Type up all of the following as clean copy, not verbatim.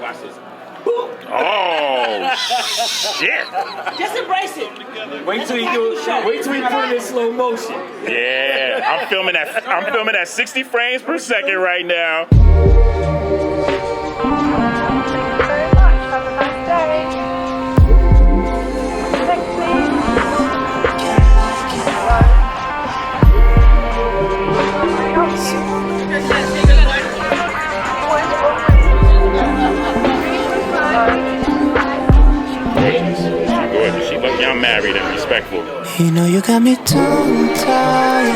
Watch this. Oh shit! Just embrace it. Wait till he put it in slow motion. Yeah, I'm filming at 60 frames per second right now. She look young, married, and respectful. You know you got me tongue-tied.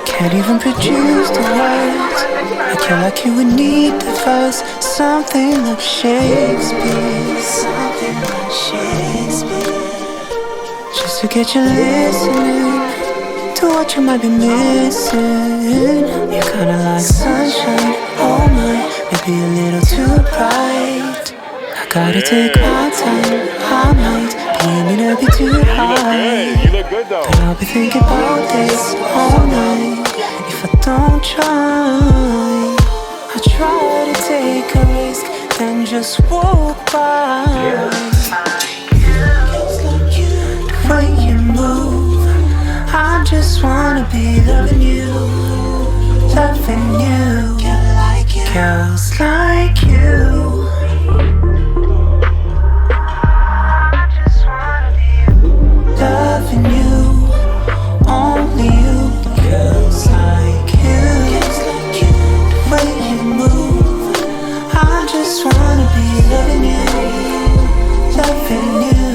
Can't even produce the words. I feel like you would need the verse. Something like Shakespeare. Something like Shakespeare. Just to get you listening to what you might be missing. You're kinda like sunshine, oh my, maybe a little too bright. I gotta take my time, I might be aiming a bit too high. You look good though. But I'll be thinking about this all night. If I don't try, I try to take a risk, then just walk by. The way you move, I just wanna be loving you, loving you. Girls like you. Loving you, only you. Girls like you, the way you move, I just wanna be loving you, loving you.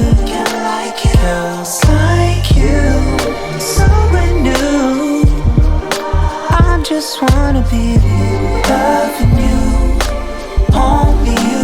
Girls like you, so new. I just wanna be loving you, only you.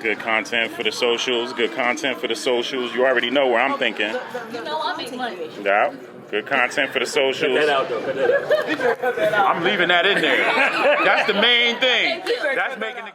Good content for the socials. Good content for the socials. You already know where I'm thinking. You know I make money. Yeah. Good content for the socials. Cut that out, though. Cut that out. I'm leaving that in there. That's the main thing. That's making the